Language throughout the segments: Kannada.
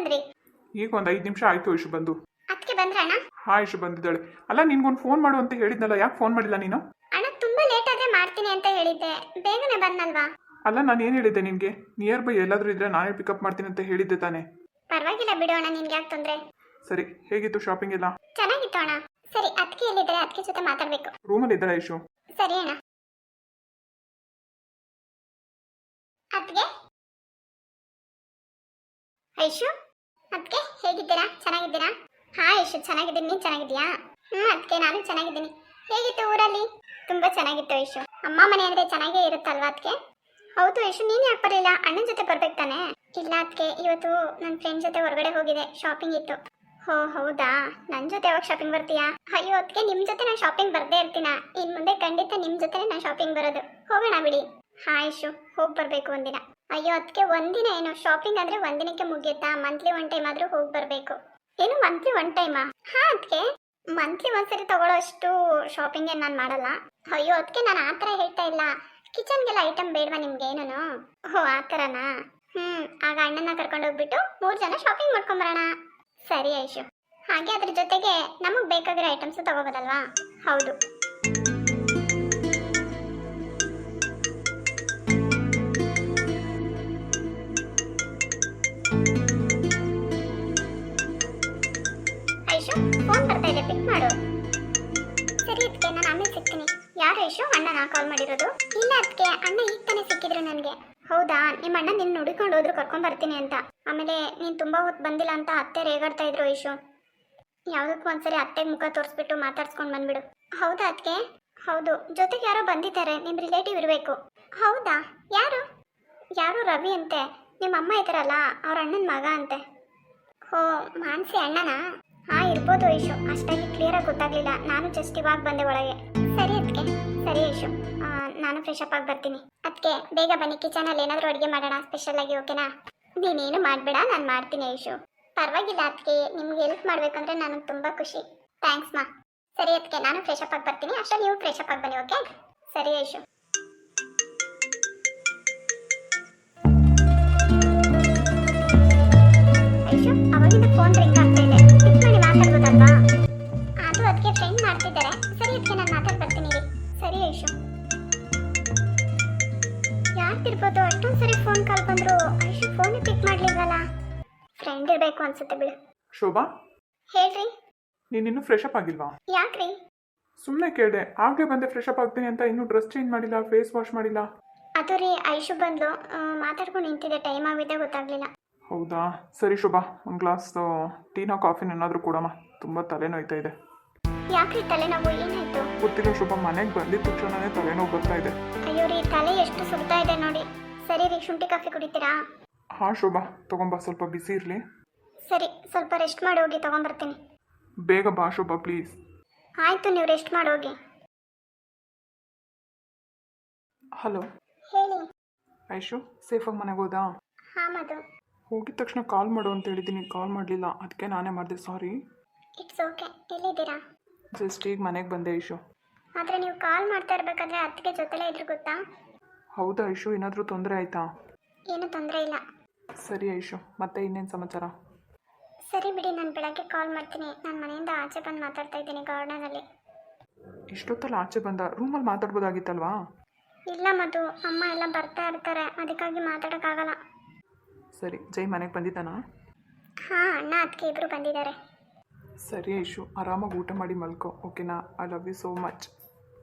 ಬಂದ್ರಿ? ಈಗ ಒಂದು 5 ನಿಮಿಷ ಆಯ್ತು ಐಶು ಬಂದು. ಅದಕ್ಕೆ ಬಂದ್ರಣ್ಣ? ಹಾ ಐಶು ಬಂದಿದ್ದಾಳೆ. ಅಲ್ಲ ನಿನ್ಗೊಂದು ಫೋನ್ ಮಾಡು ಅಂತ ಹೇಳಿದ್ನಲ್ಲ, ಯಾಕೆ ಫೋನ್ ಮಾಡಿಲ್ಲ ನೀನು? ಅಣ್ಣ ತುಂಬಾ ಲೇಟ್ ಆದ್ರೆ ಮಾಡ್ತೀನಿ ಅಂತ ಹೇಳಿದ್ದೆ, ಬೇಗನೆ ಬಂದಲ್ವಾ? ಅಲ್ಲ ನಾನು ಏನು ಹೇಳಿದ್ದೆ ನಿನ್ಗೆ? ನಿಯರ್ ಬೈ ಎಲ್ಲಾದ್ರೂ ಇದ್ರೆ ನಾನೇ ಪಿಕಪ್ ಮಾಡ್ತೀನಿ ಅಂತ ಹೇಳಿದ್ದೆ ತಾನೆ. ಪರವಾಗಿಲ್ಲ ಬಿಡು ಅಣ್ಣ, ನಿನ್ಗೆ ಯಾಕೆ ತೊಂದ್ರೆ? ಸರಿ, ಹೇಗಿತ್ತು ಶಾಪಿಂಗ್ ಎಲ್ಲ? ಚೆನ್ನಾಗಿತ್ತು ಅಣ್ಣ. ಸರಿ, ಅದಕ್ಕೆ ಎಲ್ಲಿದ್ದಾರೆ? ಅದಕ್ಕೆ ಜೊತೆ ಮಾತಾಡ್ಬೇಕು. ರೂಮಲ್ಲಿ ಇದ್ದಾಳೆ ಐಶು. ಸರಿ ಅಣ್ಣ. ಅದಕ್ಕೆ ಐಶು, ಅದಕ್ಕೆ ಹೇಗಿದ್ದೀರಾ? ಚೆನ್ನಾಗಿದ್ದೀರಾ? ಹಾ ಐಶು, ಚೆನ್ನಾಗಿದ್ದೀನಿ. ನೀನು ಚೆನ್ನಾಗಿದ್ದೀಯಾ? ಅದಕ್ಕೆ ನಾನು ಚೆನ್ನಾಗಿದ್ದೀನಿ. ಹೇಗಿತ್ತು ಊರಲ್ಲಿ? ತುಂಬಾ ಚೆನ್ನಾಗಿತ್ತು ಐಶು. ಅಮ್ಮ ಮನೆ ಅಂದ್ರೆ ಚೆನ್ನಾಗೇ ಇರುತ್ತಲ್ವಾ ಅದಕ್ಕೆ? ಹೌದು ಐಶು, ನೀನು ಯಾಕೆ ಬರಲಿಲ್ಲ? ಅಣ್ಣನ ಜೊತೆ ಬರ್ಬೇಕು ತಾನೆ? ಇಲ್ಲ ಅದಕ್ಕೆ, ಇವತ್ತು ನನ್ನ ಫ್ರೆಂಡ್ ಜೊತೆ ಹೊರಗಡೆ ಹೋಗಿದೆ, ಶಾಪಿಂಗ್ ಇತ್ತು. ಹೋ ಹೌದಾ, ನನ್ನ ಜೊತೆ ಯಾವಾಗ ಶಾಪಿಂಗ್ ಬರ್ತೀಯಾ? ಅಯ್ಯೋ ಅದಕ್ಕೆ, ನಿಮ್ಮ ಜೊತೆ ನಾನು ಶಾಪಿಂಗ್ ಬರ್ದೇ ಇರ್ತೀನ. ಇನ್ನು ಮುಂದೆ ಖಂಡಿತ ನಿಮ್ಮ ಜೊತೆ ನಾನು ಶಾಪಿಂಗ್ ಬರೋದು. ಹೋಗೋಣ ಬಿಡಿ. ಹಾ ಐಶು, ಹೋಗಿ ಬರಬೇಕು ಒಂದಿನ. ಅಯ್ಯೋ ಅದಕ್ಕೆ, ಒಂದಿನ ಏನು ಶಾಪಿಂಗ್ ಅಂದ್ರೆ ಒಂದಿನಕ್ಕೆ ಮುಗಿಯುತ್ತಾ? ಮಂತ್ಲಿ ಒನ್ ಟೈಮ್ ಆದ್ರೂ ಹೋಗಿ ಬರಬೇಕು. ಏನು ಮಂತ್ಲಿ ಒನ್ ಟೈಮಾ? ಹಾ ಅದಕ್ಕೆ, ಮಂತ್ಲಿ ಒಂದ್ಸರಿ ತಗೊಳ್ಳೋ ಅಷ್ಟು ಶಾಪಿಂಗ್ ಏನು ನಾನು ಮಾಡಲ್ಲ. ಅಯ್ಯೋ ಅದಕ್ಕೆ, ನಾನು ಆ ಥರ ಹೇಳ್ತಾ ಇಲ್ಲ. ಕಿಚನ್ಗೆಲ್ಲ ಐಟಮ್ ಬೇಡವಾ ನಿಮ್ಗೆ ಏನೂ? ಓ ಆ ಥರನಾ? ಆಗ ಅಣ್ಣನ ಕರ್ಕೊಂಡು ಹೋಗ್ಬಿಟ್ಟು 3 ಜನ ಶಾಪಿಂಗ್ ಮಾಡ್ಕೊಂಬರೋಣ. ಸರಿ ಐಶು. ಹಾಗೆ ಅದ್ರ ಜೊತೆಗೆ ನಮಗೆ ಬೇಕಾಗಿರೋ ಐಟಮ್ಸ್ ತಗೋಬೋದಲ್ವಾ? ಹೌದು. ಐಶು, ಫೋನ್ ಬರ್ತಾ ಇದೆ, ಪಿಕ್ ಮಾಡು. ಸರಿ ಅದಕ್ಕೆ, ನಾನು ಆಮೇಲೆ ಸಿಗ್ತೀನಿ. ಯಾರು ಐಶು? ಅಣ್ಣನ ಕಾಲ್ ಮಾಡಿರೋದು? ಇಲ್ಲ ಅದಕ್ಕೆ, ಅಣ್ಣ ಈಗ ತಾನೇ ಸಿಕ್ಕಿದ್ರು ನನಗೆ. ಹೌದಾ, ನಿಮ್ಮ ಅಣ್ಣ ನಿನ್ನ ಹುಡುಕೊಂಡು ಹೋದ್ರು ಕರ್ಕೊಂಡ್ ಬರ್ತೀನಿ ಅಂತ. ಆಮೇಲೆ ನೀನು ತುಂಬಾ ಹೊತ್ತು ಬಂದಿಲ್ಲ ಅಂತ ಅತ್ತೆ ರೇಗಾಡ್ತಾ ಇದ್ರು ಐಶು. ಯಾವುದಕ್ಕೂ ಒಂದ್ಸರಿ ಅತ್ತೆಗೆ ಮುಖ ತೋರಿಸ್ಬಿಟ್ಟು ಮಾತಾಡ್ಸ್ಕೊಂಡು ಬಂದ್ಬಿಡು. ಹೌದಾ ಅದಕ್ಕೆ? ಹೌದು, ಜೊತೆಗೆ ಯಾರೋ ಬಂದಿದ್ದಾರೆ, ನಿಮ್ಮ ರಿಲೇಟಿವ್ ಇರಬೇಕು. ಹೌದಾ? ಯಾರು? ಯಾರು ರವಿ ಅಂತೆ, ನಿಮ್ಮ ಅಮ್ಮ ಇದ್ದಾರಲ್ಲ ಅವ್ರ ಅಣ್ಣನ ಮಗ ಅಂತೆ. ಹೋ, ಮಾನ್ಸಿ ಅಣ್ಣನಾ? ಹಾ ಇರ್ಬೋದು ಐಶು, ಅಷ್ಟಾಗಿ ಕ್ಲಿಯರಾಗಿ ಗೊತ್ತಾಗ್ಲಿಲ್ಲ. ನಾನು ಜಸ್ಟ್ ಇವಾಗ ಬಂದೆ ಒಳಗೆ. ಸರಿ ಅದಕ್ಕೆ. ಸರಿ ಐಶು, ನಾನು ಫ್ರೆಶ್ ಅಪ್ ಆಗಿ ಬರ್ತೀನಿ. ಅದಕ್ಕೆ ಬೇಗ ಬನ್ನಿ, ಕಿಚನಲ್ಲಿ ಏನಾದರೂ ಅಡುಗೆ ಮಾಡೋಣ ಸ್ಪೆಷಲ್ ಆಗಿ, ಓಕೆನಾ? ನೀನೇನು ಮಾಡಬೇಡ, ನಾನು ಮಾಡ್ತೀನಿ ಐಶು. ಪರವಾಗಿಲ್ಲ ಅದಕ್ಕೆ, ನಿಮ್ಗೆ ಹೆಲ್ಪ್ ಮಾಡ್ಬೇಕಂದ್ರೆ ನನಗೆ ತುಂಬ ಖುಷಿ. ಥ್ಯಾಂಕ್ಸ್ ಮಾ. ಸರಿ ಅದಕ್ಕೆ, ನಾನು ಫ್ರೆಶ್ ಅಪ್ ಆಗಿ ಬರ್ತೀನಿ, ಅಷ್ಟೇ ನೀವು ಫ್ರೆಶ್ ಅಪ್ ಆಗಿ ಬನ್ನಿ, ಓಕೆ? ಸರಿ ಐಶು. ಐಶು, ಅವಾಗಿಂದ ಫೋನ್ ರಿಂಗ್ ಆಗ್ತಾ ಇದೆ, ಪಿಕ್ ಮಾಡಿ ಮಾತಾಡ್ಬೋದಲ್ವಾ? ಅದು ಅದಕ್ಕೆ ಫ್ರೆಂಡ್ ಮಾಡ್ತಿದ್ದಾರೆ. ಸರಿ ಅದಕ್ಕೆ, ನಾನು ಮಾತಾಡಿ ಬರ್ತೀನಿ ರೀ. ಸರಿ ಐಶು. ಯಾರ್ತಿರ್ಬೋದು ಅಷ್ಟೊಂದು ಸರಿ ಫೋನ್ ಕಾಲ್ ಬಂದ್ರು, ಐಶು ಫೋನ್ ಪಿಕ್ ಮಾಡ್ಲಿಲ್ವಲ್ಲ? ಫ್ರೆಂಡ್ ಇರಬೇಕು ಅನ್ಸುತ್ತೆ ಬಿಡು. ಶೋಭಾ, ಹೇಳ್ರಿ. ನೀನಿನ್ನೂ ಫ್ರೆಶ್ ಅಪ್ ಆಗಿಲ್ವಾ? ಯಾಕ್ರಿ? ಸುಮ್ಮನೆ ಕೇಳಿದೆ, ಆಗಲೇ ಬಂದೆ ಫ್ರೆಶ್ ಅಪ್ ಆಗ್ತೀನಿ ಅಂತ, ಇನ್ನೂ ಡ್ರೆಸ್ ಚೇಂಜ್ ಮಾಡಿಲ್ಲ, ಫೇಸ್ ವಾಶ್ ಮಾಡಿಲ್ಲ. ಅದು ರೀ, ಐಶು ಬಂದ್ಲು, ಮಾತಾಡ್ಕೊಂಡು ನಿಂತಿದೆ, ಟೈಮ್ ಆಗಿದೆ ಗೊತ್ತಾಗ್ಲಿಲ್ಲ. ಹೌದಾ? ಸರಿ ಶೋಭಾ, ಒಂದು ಗ್ಲಾಸ್ ಟೀನೋ ಕಾಫಿನ ಏನಾದರೂ ಕೊಡಮ್ಮ, ತುಂಬ ತಲೆನೋಯ್ತಾ ಇದೆ. ಯಾಕ್ರಿ ತಲೆನೋವು? ಏನಾಯ್ತು? ಗೊತ್ತಿಲ್ಲ ಶೋಭಾ, ಮನೆಗೆ ಬಂದಿದ್ದ ತಕ್ಷಣನೇ ತಲೆನೋವು ಬರ್ತಾ ಇದೆ. ಅಯ್ಯೋ ರೀ, ತಲೆ ಎಷ್ಟು ಸುಡ್ತಾ ಇದೆ ನೋಡಿ. ಸರಿ ರೀ, ಶುಂಠಿ ಕಾಫಿ ಕುಡಿತೀರಾ? ಹಾಂ ಶೋಭಾ, ತಗೊಂಬಾ, ಸ್ವಲ್ಪ ಬಿಸಿ ಇರಲಿ. ಸರಿ, ಸ್ವಲ್ಪ ರೆಸ್ಟ್ ಮಾಡಿ ಹೋಗಿ, ತಗೊಂಬರ್ತೀನಿ. ಬೇಗ ಬಾ ಶೋಭಾ ಪ್ಲೀಸ್. ಆಯ್ತು, ನೀವು ರೆಸ್ಟ್ ಮಾಡಿ ಹೋಗಿ. ಹಲೋ ಹೇಳಿ. ಐಶು, ಸೇಫಾಗಿ ಮನೆಗೆ ಹೋದಾ? ಹಾಂ ಮಧು. ಹೋಗಿದ ತಕ್ಷಣ ಕಾಲ್ ಮಾಡು ಅಂತ ಹೇಳಿದ್ದೀನಿ, ಕಾಲ್ ಮಾಡಲಿಲ್ಲ, ಅದಕ್ಕೆ ನಾನೇ ಮಾಡಿದೆ, ಸಾರಿ. It's okay. ಎಲ್ಲಿದ್ದೀರಾ? ಜಸ್ಟ್ ಈಗ ಮನೆಗೆ ಬಂದೆ ಐಶು. ಆದರೆ ನೀವು ಕಾಲ್ ಮಾಡ್ತಾ ಇರಬೇಕಾದ್ರೆ ಅತ್ತಿಗೆ ಜೊತೆಲೇ ಇದ್ರು ಗೊತ್ತಾ? ಹೌದಾ ಐಶು, ಏನಾದರೂ ತೊಂದರೆ ಆಯಿತಾ? ಏನು ತೊಂದರೆ ಇಲ್ಲ. ಸರಿ ಐಶು, ಮತ್ತೆ ಇನ್ನೇನು ಸಮಾಚಾರ? ಸರಿ ಬಿಡಿ, ನಾನು ಬೆಳಗ್ಗೆ ಕಾಲ್ ಮಾಡ್ತೀನಿ. ನಾನು ಮನೆಯಿಂದ ಆಚೆ ಬಂದು ಮಾತಾಡ್ತಾ ಇದ್ದೀನಿ ಗಾರ್ಡನಲ್ಲಿ. ಇಷ್ಟೊತ್ತಲ್ಲಿ ಆಚೆ ಬಂದ, ರೂಮಲ್ಲಿ ಮಾತಾಡ್ಬೋದಾಗಿತ್ತಲ್ವಾ? ಇಲ್ಲ ಮಧು, ಅಮ್ಮ ಎಲ್ಲ ಬರ್ತಾ ಇರ್ತಾರೆ, ಅದಕ್ಕಾಗಿ ಮಾತಾಡೋಕ್ಕಾಗಲ್ಲ. ಸರಿ, ಜೈ ಮನೆಗೆ ಬಂದಿದ್ದಾನಾ? ಹಾಂ, ಅಣ್ಣ ಅದಕ್ಕೆ ಇಬ್ಬರು ಬಂದಿದ್ದಾರೆ. ಸರಿ ಐಶು, ಆರಾಮಾಗಿ ಊಟ ಮಾಡಿ ಮಲ್ಕೋ, ಓಕೆನಾ? I love you so much.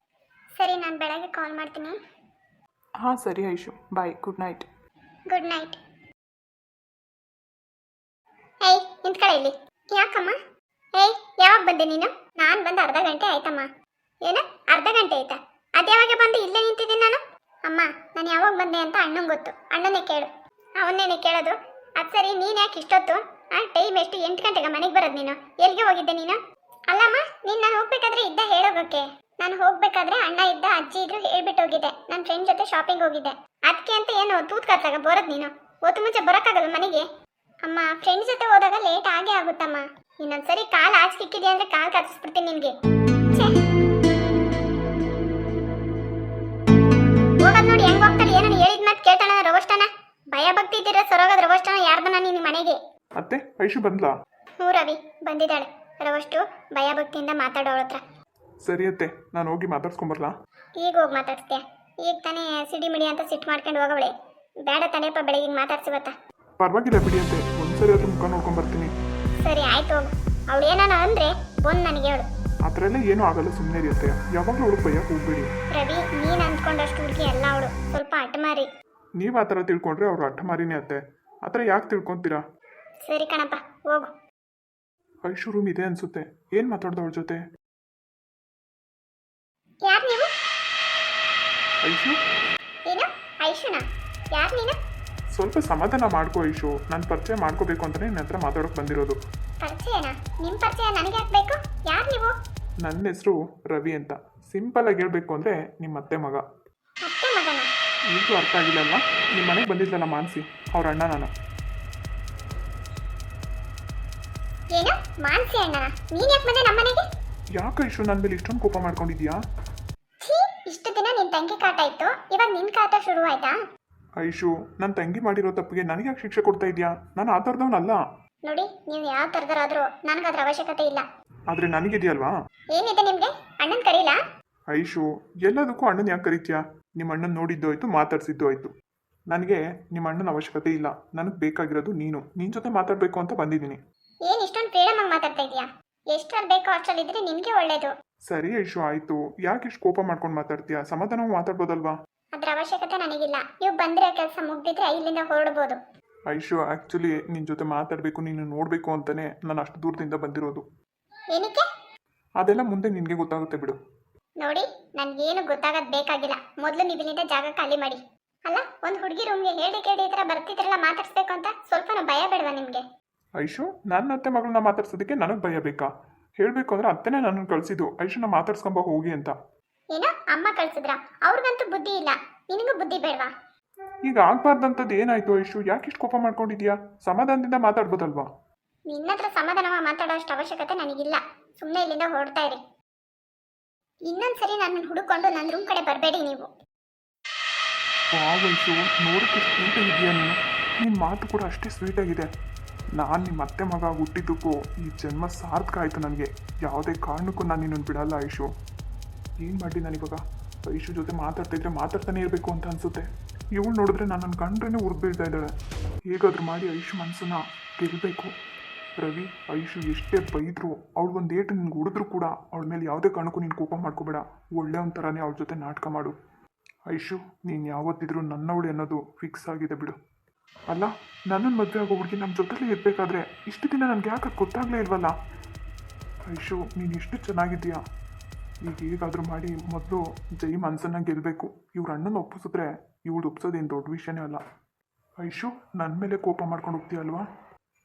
ಸರಿ, ನಾನು ಬೆಳಗ್ಗೆ ಕಾಲ್ ಮಾಡ್ತೀನಿ. ಹಾಂ ಸರಿ Aishu, bye, good night. Good night. ಏಯ್ ನಿಂತ್ಕಡೆ ಇಲ್ಲಿ. ಯಾಕಮ್ಮ? ಏಯ್ ಯಾವಾಗ ಬಂದೆ ನೀನು? ನಾನು ಬಂದು ಅರ್ಧ ಗಂಟೆ ಆಯ್ತಮ್ಮ. ಏನು ಅರ್ಧ ಗಂಟೆ ಆಯ್ತಾ? ಅದ್ಯಾವಾಗ ಬಂದು ಇಲ್ಲೇ ನಿಂತಿದ್ದೀನಿ ನಾನು? ಅಮ್ಮ, ನಾನು ಯಾವಾಗ ಬಂದೆ ಅಂತ ಅಣ್ಣಂಗೆ ಗೊತ್ತು, ಅಣ್ಣನೇ ಕೇಳು. ಅವನ್ನೇನೆ ಕೇಳೋದು. ಅದು ಸರಿ, ನೀನು ಯಾಕೆ ಇಷ್ಟೊತ್ತು? ಟೈಮ್ ಎಷ್ಟು? 8 ಗಂಟೆಗೆ ಮನೆಗೆ ಬರೋದು ನೀನು? ಎಲ್ಲಿಗೆ ಹೋಗಿದ್ದೆ ನೀನು? ಅಲ್ಲಮ್ಮ, ನೀನು ನಾನು ಹೋಗ್ಬೇಕಾದ್ರೆ ಇದ್ದ ಹೇಳೋಗೋಕ್ಕೆ. ನಾನು ಹೋಗ್ಬೇಕಾದ್ರೆ ಅಣ್ಣ ಇದ್ದ, ಅಜ್ಜಿ ಇದ್ರು, ಹೇಳ್ಬಿಟ್ಟು ಹೋಗಿದ್ದೆ. ನನ್ನ ಫ್ರೆಂಡ್ ಜೊತೆ ಶಾಪಿಂಗ್ ಹೋಗಿದ್ದೆ. ಅದಕ್ಕೆ ಅಂತ ಏನು ತೂತ್ ಕಾತಾಗ ಬರೋದು ನೀನು? ಹೊತ್ತು ಮುಂಚೆ ಬರೋಕ್ಕಾಗಲ್ಲ ಮನೆಗೆ? ಅಮ್ಮ, ಫ್ರೆಂಡ್ಸ್ ಜೊತೆ ಹೋದಾಗ ಲೇಟ್ ಆಗೇ ಆಗುತ್ತಮ್ಮ. ಇನ್ನೊಂದ್ಸರಿ ಕಾಲು ಆಚೆಕ್ಕಿದೆ ಅಂದರೆ ಕಾಲು ಕತ್ತಿಸ್ಬಿಡ್ತೀನಿ ನಿನಗೆ. ಹೋಗೋದು ನೋಡಿ ಹೆಂಗೆ ಹೋಗ್ತಾಳೆ. ಏನೋ ಹೇಳಿದ ಮಾತು ಕೇಳ್ತಾಳ ರೋಬೋಸ್ಟನ. ಭಯ ಭಕ್ತಿ ಇದ್ದಿರೋ ಸರೋಗದ ರೋಬೋಸ್ಟನ ಯಾರ್ದನ ನಿನ್ನ ಮನೆಗೆ? ಅತ್ತೆ ಐಶು ಬಂದ್ಲಾ? ಹ್ಞೂ ರವಿ ಬಂದಿದ್ದಾಳೆ. ರವಷ್ಟು ಭಯ ಭಕ್ತಿಯಿಂದ ಮಾತಾಡೋಳ ಹತ್ರ. ಸರಿ ಅತ್ತೆ, ನಾನು ಹೋಗಿ ಮಾತಾಡ್ಸ್ಕೊಂಬರ್ಲಾ? ಈಗ ಹೋಗಿ ಮಾತಾಡ್ಸ್ತೀಯ? ಈಗ ತಾನೇ ಸಿಡಿ ಮಿಡಿ ಅಂತ ಸಿಟ್ಟು ಮಾಡ್ಕೊಂಡು ಹೋಗವಳೆ. ಬೇಡ ತಾನೇಪ್ಪ ಬೆಳಗ್ಗೆ ಮಾತಾಡ್ಸಿವತ್ತ. ಪರವಾಗಿಲ್ಲ ಬಿಡಿ ಅತ್ತೆ, ಒಂದ್ಸರಿ ಅದ್ರ ಮುಖ ನೋಡ್ಕೊಂಬರ್ತೀನಿ. ಸರಿ ಆಯ್ತು ಹೋಗು. ಅವಳು ಏನಾನ ಅಂದರೆ ಬಂದು ನನಗೆ ಹೇಳು. ಆ ಥರ ಎಲ್ಲ ಏನೂ ಆಗಲ್ಲ, ಸುಮ್ಮನೆ ರೀ ಅತ್ತೆ. ಯಾವಾಗಲೂ ಅವಳು ಭಯಕ್ಕೆ ಹೋಗ್ಬೇಡಿ. ರವಿ ನೀನು ಅಂದ್ಕೊಂಡಷ್ಟು ಹುಡುಗಿ ಅಲ್ಲ ಅವಳು, ಸ್ವಲ್ಪ ಅಟಮಾರಿ. ನೀವು ಆ ಥರ ತಿಳ್ಕೊಂಡ್ರೆ ಅವ್ರು ಅಟ್ಟಮಾರಿನೇ ಅತ್ತೆ. ಆ ಥರ ಯಾಕೆ ತಿಳ್ಕೊತೀರಾ? ಸರಿ ಕಣಪ್ಪ ಹೋಗು. ಐಶು ರೂಮ್ ಇದೆ ಅನ್ಸುತ್ತೆ. ಏನು ಮಾತಾಡ್ದ ಅವಳ ಜೊತೆ? ಯಾರು ನೀವು? ಐಶು? ಏನು ಐಶುನಾ? ಯಾರು ನೀನು? ಸ್ವಲ್ಪ ಸಮಾಧಾನ ಮಾಡ್ಕೋ ಐಶು. ನಾನು ಪರಿಚಯ ಮಾಡ್ಕೋಬೇಕು ಅಂತಲೇ ನನ್ನ ಹತ್ರ ಮಾತಾಡೋಕೆ ಬಂದಿರೋದು. ಪರಿಚಯನಾ? ನಿಮ್ಮ ಪರಿಚಯ ನನಗೆ ಹಾಕ್ಬೇಕು? ಯಾರು ನೀವು? ನನ್ನ ಹೆಸರು ರವಿ ಅಂತ. ಸಿಂಪಲಾಗಿ ಹೇಳ್ಬೇಕು ಅಂದರೆ ನಿಮ್ಮ ಅತ್ತೆ ಮಗ. ಅತ್ತೆ ಮಗನ? ಈಗಲೂ ಅರ್ಥ ಆಗಿಲ್ಲಲ್ಲ? ನಿಮ್ಮ ಮನೆಗೆ ಬಂದಿದ್ದಲ್ಲ ಮಾನಸಿ, ಅವ್ರ ಅಣ್ಣ ನಾನು. ಏನು ಮಾನಸಿ ಅಣ್ಣನ? ನೀನು ಯಾಕೆ ಬಂದೆ ನಮ್ಮ ಮನೆಗೆ? ಯಾಕೆ ಐಶು ನನ್ನ ಮೇಲೆ ಇಷ್ಟೊಂದು ಕೋಪ ಮಾಡ್ಕೊಂಡಿದ್ಯಾ? ಛೀ, ಇಷ್ಟು ದಿನ ನಿನ್ನ ತಂಗಿ ಕಾಟ ಇತ್ತು, ಇವಾಗ ನಿನ್ನ ಕಾಟ ಶುರು ಆಯ್ತಾ? ಐಶು, ನನ್ನ ತಂಗಿ ಮಾಡಿರೋ ತಪ್ಪಿಗೆ ನನಗೆ ಯಾಕೆ ಶಿಕ್ಷೆ ಕೊಡ್ತಾ ಇದೆಯಾ? ನಾನು ಆ ಥರದವನಲ್ಲ. ನೋಡಿ, ನೀವು ಯಾವ ಥರದರಾದರೂ ನನಗದ್ರ ಅವಶ್ಯಕತೆ ಇಲ್ಲ. ಆದರೆ ನನಗಿದೆಯಲ್ವಾ? ಏನಿದೆ ನಿಮಗೆ? ಅಣ್ಣನ ಕರೀಲಾ? ಐಶು, ಎಲ್ಲದಕ್ಕೂ ಅಣ್ಣನ ಯಾಕೆ ಕರೀತೀಯಾ? ನಿಮ್ಮ ಅಣ್ಣನ ನೋಡಿದ್ದು ಆಯಿತು, ಮಾತಾಡ್ಸಿದ್ದು ಆಯಿತು. ನನಗೆ ನಿಮ್ಮ ಅಣ್ಣನ ಅವಶ್ಯಕತೆ ಇಲ್ಲ. ನನಗೆ ಬೇಕಾಗಿರೋದು ನೀನು. ನಿನ್ನ ಜೊತೆ ಮಾತಾಡಬೇಕು ಅಂತ ಬಂದಿದ್ದೀನಿ. ಏನು ಇಷ್ಟೊಂದು ಫ್ರೀಡಮ್ ಆಗಿ ಮಾತಾಡ್ತಾ ಇದೀಯಾ? ಎಷ್ಟರಲ್ಲಿ ಬೇಕೋ ಅಷ್ಟರಲ್ಲಿ ಇದ್ರೆ ನಿಮಗೆ ಒಳ್ಳೇದು. ಸರಿ ಐಶು, ಆಯಿತು. ಯಾಕೆ ಇಷ್ಟು ಕೋಪ ಮಾಡ್ಕೊಂಡು ಮಾತಾಡ್ತೀಯಾ? ಸಮಾಧಾನವಾಗಿ ಮಾತಾಡ್ಬೋದಲ್ವಾ? ಅದ್ರ ಅವಶ್ಯಕತೆ ನನಗಿಲ್ಲ. ನೀವು ಬಂದರೆ ಕೆಲಸ ಮುಗ್ದಿದ್ರೆ ಇಲ್ಲಿಂದ ಹೊರಡ್ಬೋದು. ಐಶು, ಆ್ಯಕ್ಚುಲಿ ನಿನ್ನ ಜೊತೆ ಮಾತಾಡಬೇಕು, ನೀನು ನೋಡಬೇಕು ಅಂತಲೇ ನಾನು ಅಷ್ಟು ದೂರದಿಂದ ಬಂದಿರೋದು. ಏನಕ್ಕೆ? ಅದೆಲ್ಲ ಮುಂದೆ ನಿನಗೆ ಗೊತ್ತಾಗುತ್ತೆ ಬಿಡು. ನೋಡಿ, ನನಗೇನು ಗೊತ್ತಾಗೋದು ಬೇಕಾಗಿಲ್ಲ. ಮೊದಲು ನೀವು ಇಲ್ಲಿಂದ ಜಾಗ ಖಾಲಿ ಮಾಡಿ. ಅಲ್ಲ, ಒಂದು ಹುಡುಗಿ ರೂಮ್ಗೆ ಹೇಳಿ ಕೇಳಿ ಈ ಥರ ಬರ್ತಿದ್ರಲ್ಲ ಮಾತಾಡ್ಸ್ಬೇಕು ಅಂತ ಸ್ವಲ್ಪನೂ ಭಯ ಬೇಡವಾ ನಿಮಗೆ? ಐಶು, ನನ್ನ ಅತ್ತೆ ಮಗಳನ್ನ ಮಾತಾಡ್ಸೋದಕ್ಕೆ ನನಗೆ ಭಯ ಬೇಕಾ? ಹೇಳಬೇಕು ಅಂದರೆ ಅತ್ತೆನೇ ನನ್ನನ್ನು ಕಳಿಸಿದ್ದು ಐಶುನ ಮಾತಾಡ್ಸ್ಕೊಂಬ ಹೋಗಿ ಅಂತ. ಏನೋ ಅಮ್ಮ ಕಳ್ಸಿದ್ರ? ಅವ್ರಿಗಂತೂ ಬುದ್ಧಿ ಇಲ್ಲ, ನಿನಗೂ ಬುದ್ಧಿ ಬೇಡವಾ? ಈಗ ಆಗ್ಬಾರ್ದಂಥದ್ದು ಏನಾಯ್ತು ಐಶು? ಯಾಕೆ ಇಷ್ಟು ಕೋಪ ಮಾಡ್ಕೊಂಡಿದ್ಯಾ? ಸಮಾಧಾನದಿಂದ ಮಾತಾಡ್ಬೋದಲ್ವಾ? ನಿನ್ನ ಹತ್ರ ಸಮಾಧಾನವಾಗಿ ಮಾತಾಡೋ ಅಷ್ಟು ಅವಶ್ಯಕತೆ ನನಗಿಲ್ಲ. ಸುಮ್ಮನೆ ಇಲ್ಲಿಂದ ಹೊರಡ್ತಾ ಇರಿ. ಇನ್ನೊಂದ್ಸರಿ ನನ್ನನ್ನು ಹುಡುಕೊಂಡು ನನ್ನ ರೂಮ್ ಕಡೆ ಬರಬೇಡಿ ನೀವು. ವಾವ್ ಐಶು, ನೋಡೋಕ್ಕೆ ಸ್ವೀಟಾಗಿ ಇದೆಯಾ ನೀನು? ನಿನ್ನ ಮಾತು ಕೂಡ ಅಷ್ಟೇ ಸ್ವೀಟಾಗಿದೆ. ನಾನು ನಿಮ್ಮ ಅತ್ತೆ ಮಗ ಹುಟ್ಟಿದ್ದಕ್ಕೂ ಈ ಜನ್ಮ ಸಾರ್ಥಕ ಆಯಿತು ನನಗೆ. ಯಾವುದೇ ಕಾರಣಕ್ಕೂ ನಾನು ನಿನ್ನನ್ನು ಬಿಡಲ್ಲ ಐಶು. ಏನು ಮಾಡಲಿ ನಾನಿವಾಗ? ಐಶು ಜೊತೆ ಮಾತಾಡ್ತಿದ್ರೆ ಮಾತಾಡ್ತಾನೆ ಇರಬೇಕು ಅಂತ ಅನಿಸುತ್ತೆ. ಇವಳು ನೋಡಿದ್ರೆ ನನ್ನನ್ನು ಕಂಡ್ರೇ ಉರ್ದು ಬೀಳ್ತಾ ಇದ್ದಾಳೆ. ಹೇಗಾದರೂ ಮಾಡಿ ಐಶು ಮನಸ್ಸನ್ನ ಗೆಲ್ಲಬೇಕು. ರವಿ, ಐಶು ಎಷ್ಟೇ ಬೈದ್ರು, ಅವಳು ಒಂದು ಏಟು ನಿನ್ಗೆ ಹುಡಿದ್ರು ಕೂಡ ಅವಳ ಮೇಲೆ ಯಾವುದೇ ಕಾರಣಕ್ಕೂ ನೀನು ಕೋಪ ಮಾಡ್ಕೋಬೇಡ. ಒಳ್ಳೆ ಒಂಥರನೇ ಅವಳ ಜೊತೆ ನಾಟಕ ಮಾಡು. ಐಶು, ನೀನು ಯಾವತ್ತಿದ್ರೂ ನನ್ನವಳು ಅನ್ನೋದು ಫಿಕ್ಸ್ ಆಗಿದೆ ಬಿಡು. ಅಲ್ಲ, ನನ್ನನ್ನು ಮದುವೆ ಆಗೋ ಹುಡುಗಿ ನಮ್ಮ ಜೊತೆಲೇ ಇರಬೇಕಾದ್ರೆ ಇಷ್ಟು ದಿನ ನನಗೆ ಯಾಕೆ ಗೊತ್ತಾಗಲೇ ಇಲ್ವಲ್ಲ? ಐಶು, ನೀನು ಎಷ್ಟು ಚೆನ್ನಾಗಿದ್ದೀಯಾ. ಈಗ ಹೇಗಾದರೂ ಮಾಡಿ ಮೊದಲು ಜೈ ಮನಸ್ಸನ್ನು ಗೆಲ್ಲಬೇಕು. ಇವ್ರ ಅಣ್ಣನ ಒಪ್ಪಿಸಿದ್ರೆ ಇವಳು ಒಪ್ಸೋದೇನು ದೊಡ್ಡ ವಿಷಯನೇ ಅಲ್ಲ. ಐಶು, ನನ್ನ ಮೇಲೆ ಕೋಪ ಮಾಡ್ಕೊಂಡು ಹೋಗ್ತೀಯಲ್ವಾ?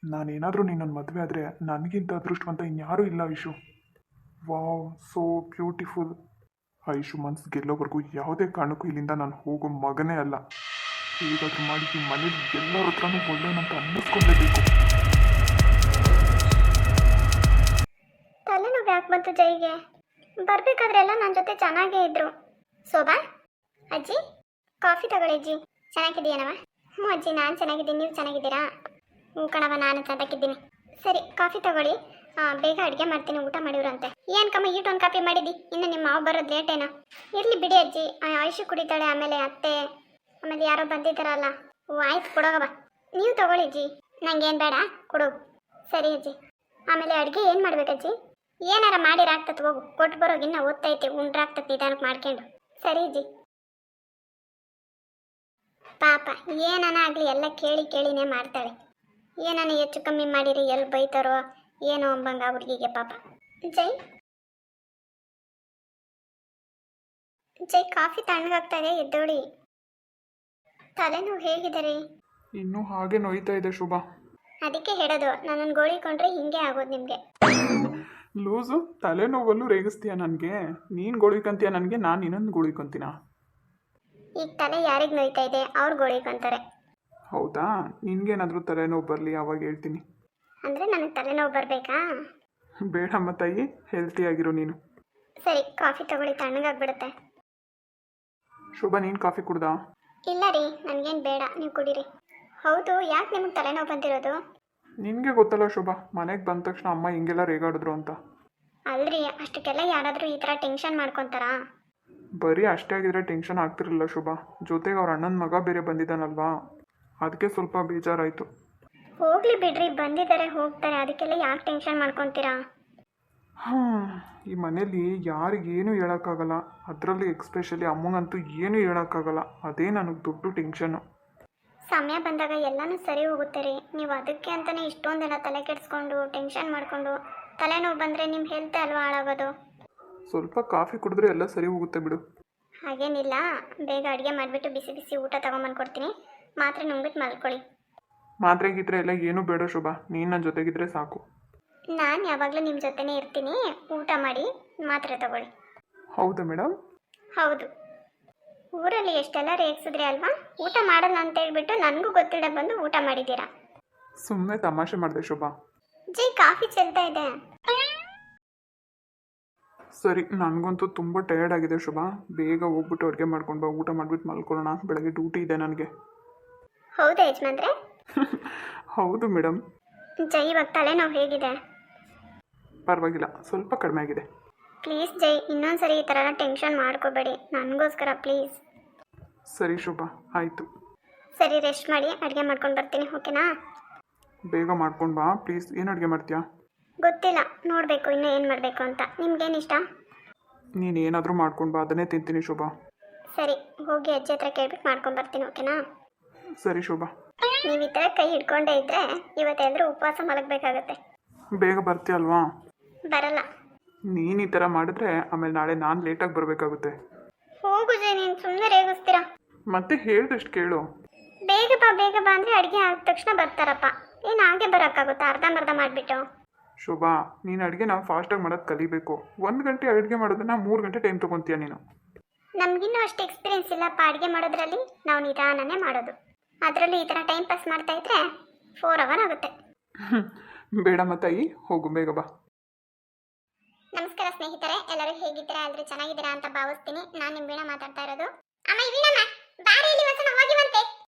ನಾನೇನಾದರೂ ನಿನ್ನನ್ನು ಮದುವೆ ಆದರೆ ನನಗಿಂತ ಅದೃಷ್ಟವಂತ ಇನ್ಯಾರೂ ಇಲ್ಲ Aishu. Wow, so beautiful. Aishu ಮನಸ್ಸು ಗೆಲ್ಲೋವರೆಗೂ ಯಾವುದೇ ಕಾರಣಕ್ಕೂ ಇಲ್ಲಿಂದ ನಾನು ಹೋಗೋ ಮಗನೇ ಅಲ್ಲ. ಹೇಗಾದರೂ ಮಾಡಿ ಈ ಮನೇಲಿ ಎಲ್ಲರ ಹತ್ರನೂ ಒಳ್ಳೆಯನಂತ ಅನ್ನಿಸ್ಕೊಳ್ಳೇಬೇಕು. ತಲೆನೋವು ಯಾಕೆ ಬಂತು ಜೈಗೆ? ಬರಬೇಕಾದ್ರೆ ಎಲ್ಲ ನನ್ನ ಜೊತೆ ಚೆನ್ನಾಗೇ ಇದ್ರು. ಶೋಭಾ, ಅಜ್ಜಿ ಕಾಫಿ ತಗೊಳ್ಳಿ ಅಜ್ಜಿ. ಚೆನ್ನಾಗಿದ್ದೀಯನವ? ಹ್ಞೂ ಅಜ್ಜಿ, ನಾನು ಚೆನ್ನಾಗಿದ್ದೀನಿ. ನೀವು ಚೆನ್ನಾಗಿದ್ದೀರಾ? ಹ್ಞೂ ಕಣವ, ನಾನು ಚೆನ್ನಾಗಿದ್ದೀನಿ. ಸರಿ, ಕಾಫಿ ತಗೊಳ್ಳಿ. ಬೇಗ ಅಡುಗೆ ಮಾಡ್ತೀನಿ, ಊಟ ಮಾಡಿವ್ರಂತೆ. ಏನು ಕಮ್ಮ ಈಟೊಂದು ಕಾಫಿ ಮಾಡಿದ್ದಿ? ಇನ್ನು ನಿಮ್ಮ ಮಾವು ಬರೋದು ಲೇಟೇನೋ? ಇರಲಿ ಬಿಡಿ ಅಜ್ಜಿ, ಐಶು ಕುಡಿತಾಳೆ, ಆಮೇಲೆ ಅತ್ತೆ, ಆಮೇಲೆ ಯಾರೋ ಬಂದಿದ್ದಾರಲ್ಲ. ಓ ಆಯ್ತು, ಕೊಡೋಗವ. ನೀವು ತಗೊಳ್ಳಿ ಅಜ್ಜಿ, ನಂಗೇನು ಬೇಡ, ಕೊಡು. ಸರಿ ಅಜ್ಜಿ. ಆಮೇಲೆ ಅಡುಗೆ ಏನು ಮಾಡ್ಬೇಕಜ್ಜಿ? ಏನಾರ ಮಾಡಿರಾಗ್ತದೆ, ಹೋಗು. ಕೊಟ್ಟು ಬರೋಗಿ ಇನ್ನು ಓದ್ತೈತೆ, ಉಂಡ್ರಾಗ್ತದೆ ನಿಧಾನಕ್ಕೆ ಮಾಡ್ಕೊಂಡು. ಸರಿ ಅಜ್ಜಿ. ಪಾಪ ಏನಾನ ಆಗಲಿ ಎಲ್ಲ ಕೇಳಿ ಕೇಳಿನೇ ಮಾಡ್ತಾಳೆ. ಏನಾನ ಹೆಚ್ಚು ಕಮ್ಮಿ ಮಾಡಿರಿ ಎಲ್ಲಿ ಬೈತಾರೋ ಏನೋ ಅಂಬಂಗ ಹುಡುಗಿಗೆ ಪಾಪ. ಜೈ ಜೈ, ಕಾಫಿ ತಣ್ಣಗಾಗ್ತಾ ಇದೆ, ಎದ್ದೋಡಿ. ತಲೆನೋವು ಹೇಗಿದೆ ರೀ? ಇನ್ನೂ ಹಾಗೆ ನೋಯ್ತಾ ಇದೆ ಶುಭ. ಅದಕ್ಕೆ ಹೇಳೋದು, ನನ್ನನ್ನು ಗೋಳಿಕೊಂಡ್ರೆ ಹಿಂಗೆ ಆಗೋದು ನಿಮಗೆ. ಲೂಸು, ತಲೆನೋವಲ್ಲೂ ರೇಗಿಸ್ತೀಯ ನನಗೆ. ನೀನು ಗೋಳಿಕೊಂತೀಯ ನನಗೆ, ನಾನು ಇನ್ನೊಂದು ಗೋಳಿಕೊಂತೀನ? ಈಗ ತಲೆ ಯಾರಿಗೆ ನೋಯ್ತಾ ಇದೆ ಅವ್ರು ಗೋಳಿಕೊಂತಾರೆ. ಹೌದಾ? ನಿನ್ಗೇನಾದರೂ ತಲೆನೋವು ಬರಲಿ ಅವಾಗ ಹೇಳ್ತೀನಿ. ಅಂದರೆ ನನಗೆ ತಲೆನೋವು ಬರಬೇಕಾ? ಬೇಡಮ್ಮ ತಾಯಿ, ಹೆಲ್ತಿಯಾಗಿರು ನೀನು. ಸರಿ, ಕಾಫಿ ತಗೊಳ್ಳಿ, ತಣ್ಣಗಾಗ್ಬಿಡುತ್ತೆ. ಶುಭ, ನೀನು ಕಾಫಿ ಕುಡ್ದಾ? ಇಲ್ಲ ರೀ, ನನಗೇನು ಬೇಡ, ನೀವು ಕುಡೀರಿ. ಹೌದು, ಯಾಕೆ ನಿಮಗೆ ತಲೆನೋವು ಬಂದಿರೋದು? ನಿನಗೆ ಗೊತ್ತಲ್ಲ ಶೋಭಾ, ಮನೆಗೆ ಬಂದ ತಕ್ಷಣ ಅಮ್ಮ ಹಿಂಗೆಲ್ಲ ರೇಗಾಡಿದ್ರು ಅಂತ. ಅಲ್ರಿ ಅಷ್ಟಕ್ಕೆಲ್ಲ ಯಾರಾದರೂ ಈ ಥರ ಟೆನ್ಷನ್ ಮಾಡ್ಕೊತಾರಾ? ಬರೀ ಅಷ್ಟೇ ಆಗಿದ್ರೆ ಟೆನ್ಷನ್ ಆಗ್ತಿರಲಿಲ್ಲ ಶೋಭಾ. ಜೊತೆಗೆ ಅವ್ರ ಅಣ್ಣನ ಮಗ ಬೇರೆ ಬಂದಿದ್ದಾನಲ್ವಾ, ಅದಕ್ಕೆ ಸ್ವಲ್ಪ ಬೇಜಾರಾಯಿತು. ಹೋಗ್ಲಿ ಬಿಡ್ರಿ, ಬಂದಿದ್ದಾರೆ ಹೋಗ್ತಾರೆ, ಅದಕ್ಕೆಲ್ಲ ಯಾಕೆ ಟೆನ್ಷನ್ ಮಾಡ್ಕೊತೀರಾ? ಈ ಮನೇಲಿ ಯಾರಿಗೇನು ಹೇಳೋಕ್ಕಾಗಲ್ಲ, ಅದರಲ್ಲಿ ಎಕ್ಸ್ಪೆಷಲಿ ಅಮ್ಮಗಂತೂ ಏನೂ ಹೇಳೋಕ್ಕಾಗಲ್ಲ. ಅದೇ ನನಗೆ ದೊಡ್ಡ ಟೆನ್ಷನ್ನು. ಸಮಯ ಬಂದಾಗ ಎಲ್ಲನೂ ಸರಿ ಹೋಗುತ್ತೆ ರೀ. ನೀವು ಅದಕ್ಕೆ ಅಂತಲೇ ಇಷ್ಟೊಂದೆಲ್ಲ ತಲೆ ಕೆಡಿಸ್ಕೊಂಡು ಟೆನ್ಷನ್ ಮಾಡಿಕೊಂಡು ತಲೆನೋವು ಬಂದರೆ ನಿಮ್ಮ ಹೆಲ್ತ್ ಅಲ್ವಾ ಹಾಳಾಗೋದು. ಸ್ವಲ್ಪ ಕಾಫಿ ಕುಡಿದ್ರೆ ಎಲ್ಲ ಸರಿ ಹೋಗುತ್ತೆ ಬಿಡು. ಹಾಗೇನಿಲ್ಲ, ಬೇಗ ಅಡುಗೆ ಮಾಡಿಬಿಟ್ಟು ಬಿಸಿ ಬಿಸಿ ಊಟ ತೊಗೊಂಬಂದು ಕೊಡ್ತೀನಿ, ಮಾತ್ರೆ ನುಂಗ್ಬಿಟ್ಟು ಮಲ್ಕೊಳ್ಳಿ. ಮಾತ್ರೆಗಿದ್ರೆ ಎಲ್ಲ ಏನೂ ಬೇಡ ಶೋಭಾ, ನೀನು ನನ್ನ ಜೊತೆಗಿದ್ರೆ ಸಾಕು. ನಾನು ಯಾವಾಗಲೂ ನಿಮ್ಮ ಜೊತೆನೇ ಇರ್ತೀನಿ, ಊಟ ಮಾಡಿ ಮಾತ್ರೆ ತಗೊಳ್ಳಿ. ಹೌದಾ ಮೇಡಮ್? ಹೌದು. ಊರಲ್ಲಿ ಎಷ್ಟೆಲ್ಲ ರೇಗಿಸಿದ್ರಿ ಅಲ್ವಾ, ಊಟ ಮಾಡಲ್ಲ ಅಂತ ಹೇಳ್ಬಿಟ್ಟು ನನಗೂ ಗೊತ್ತಿಲ್ಲ ಬಂದು ಊಟ ಮಾಡಿದ್ದೀರಾ. ಸುಮ್ಮನೆ ತಮಾಷೆ ಮಾಡಿದೆ ಶೋಭಾ. ಜೈ ಕಾಫಿ ಚೆಲ್ತಾ ಇದೆ. ಸರಿ, ನನಗಂತೂ ತುಂಬ ಟಯರ್ಡ್ ಆಗಿದೆ ಶೋಭಾ. ಬೇಗ ಹೋಗ್ಬಿಟ್ಟು ಅಡುಗೆ ಮಾಡ್ಕೊಂಡು ಬಾ, ಊಟ ಮಾಡಿಬಿಟ್ಟು ಮಲ್ಕೊಳ್ಳೋಣ. ಬೆಳಗ್ಗೆ ಡ್ಯೂಟಿ ಇದೆ ನನಗೆ. ಹೌದಾ ಯಜಮಾನ್ರೆ? ಹೌದು ಮೇಡಮ್. ಜೈ ಇವಾಗ ತಲೆನೋವು ಹೇಗಿದೆ? ಪರವಾಗಿಲ್ಲ, ಸ್ವಲ್ಪ ಕಡಿಮೆ ಆಗಿದೆ. ಪ್ಲೀಸ್ ಜೈ, ಇನ್ನೊಂದ್ಸರಿ ಈ ಥರ ಟೆನ್ಷನ್ ಮಾಡ್ಕೋಬೇಡಿ, ನನಗೋಸ್ಕರ ಪ್ಲೀಸ್. ಸರಿ ಶೋಭಾ, ಆಯಿತು. ಸರಿ, ರೆಸ್ಟ್ ಮಾಡಿ, ಅಡುಗೆ ಮಾಡ್ಕೊಂಡು ಬರ್ತೀನಿ, ಓಕೆನಾ? ಬೇಗ ಮಾಡ್ಕೊಂಡು ಬಾ ಪ್ಲೀಸ್. ಏನು ಅಡುಗೆ ಮಾಡ್ತೀಯಾ? ಗೊತ್ತಿಲ್ಲ, ನೋಡಬೇಕು ಇನ್ನೂ ಏನು ಮಾಡಬೇಕು ಅಂತ. ನಿಮ್ಗೇನು ಇಷ್ಟ? ನೀನು ಏನಾದರೂ ಮಾಡ್ಕೊಂಡು ಬಾ, ಅದನ್ನೇ ತಿಂತೀನಿ ಶೋಭಾ. ಸರಿ, ಹೋಗಿ ಅಜ್ಜಿ ಹತ್ರ ಕೇಳ್ಬಿಟ್ಟು ಮಾಡ್ಕೊಂಡು ಬರ್ತೀನಿ, ಓಕೆನಾ? ಸರಿ ಶೋಭಾ. ನೀವು ಈ ಥರ ಕೈ ಹಿಡ್ಕೊಂಡೇ ಇದ್ದರೆ ಇವತ್ತೆಲ್ಲರೂ ಉಪವಾಸ ಮಲಗಬೇಕಾಗತ್ತೆ. ಬೇಗ ಬರ್ತೀಯಲ್ವಾ? ಬರಲ್ಲ. ನೀನು ಈ ಥರ ಮಾಡಿದ್ರೆ ಆಮೇಲೆ ನಾಳೆ ನಾನು ಲೇಟಾಗಿ ಬರಬೇಕಾಗುತ್ತೆ. ಹೋಗು ಜೈ, ನೀನು ಸುಮ್ಮನೆ ರೇಗಿಸ್ತೀರಾ. ಮತ್ತೆ ಹೇಳ್ದಷ್ಟು ಕೇಳು. ಬೇಗ ಬಾ ಅಂದರೆ ಅಡುಗೆ ಆದ ತಕ್ಷಣ ಬರ್ತಾರಪ್ಪ. ಏನು ಹಾಗೆ ಬರೋಕ್ಕಾಗುತ್ತಾ ಅರ್ಧಂಬರ್ಧ ಮಾಡಿಬಿಟ್ಟು? ಶೋಭಾ, ನೀನು ಅಡುಗೆ ನಾವು ಫಾಸ್ಟಾಗಿ ಮಾಡೋದು ಕಲಿಬೇಕು. 1 ಗಂಟೆ ಅಡುಗೆ ಮಾಡೋದನ್ನ 3 ಗಂಟೆ ಟೈಮ್ ತೊಗೊತೀಯ ನೀನು. ನಮಗಿನ್ನೂ ಅಷ್ಟು ಎಕ್ಸ್ಪೀರಿಯೆನ್ಸ್ ಇಲ್ಲಪ್ಪ ಅಡುಗೆ ಮಾಡೋದ್ರಲ್ಲಿ, ನಾವು ನಿಧಾನನೇ ಮಾಡೋದು. ಅದರಲ್ಲಿ ಈ ಥರ ಟೈಮ್ ಪಾಸ್ ಮಾಡ್ತಾ ಇದ್ರೆ 4 ಅವರ್ ಆಗುತ್ತೆ. ಬೇಡಮ್ಮ ತಾಯಿ, ಹೋಗು ಬೇಗ ಬಾ. ನಮಸ್ಕಾರ ಸ್ನೇಹಿತರೆ, ಎಲ್ಲರೂ ಹೇಗಿದ್ದೀರಾ? ಎಲ್ಲರೂ ಚೆನ್ನಾಗಿದ್ದೀರಾ ಅಂತ ಭಾವಿಸ್ತೀನಿ. ನಾನು ನಿಮ್ಮ ವೀಣಾ ಮಾತಾಡ್ತಾ ಇರೋದು. ಅಮ್ಮ ಈ ವೀಣಮ್ಮ ಬಾರಿ, ಇಲ್ಲಿ ಒಂದ್ಸಲ ಹೋಗಿವಂತೆ.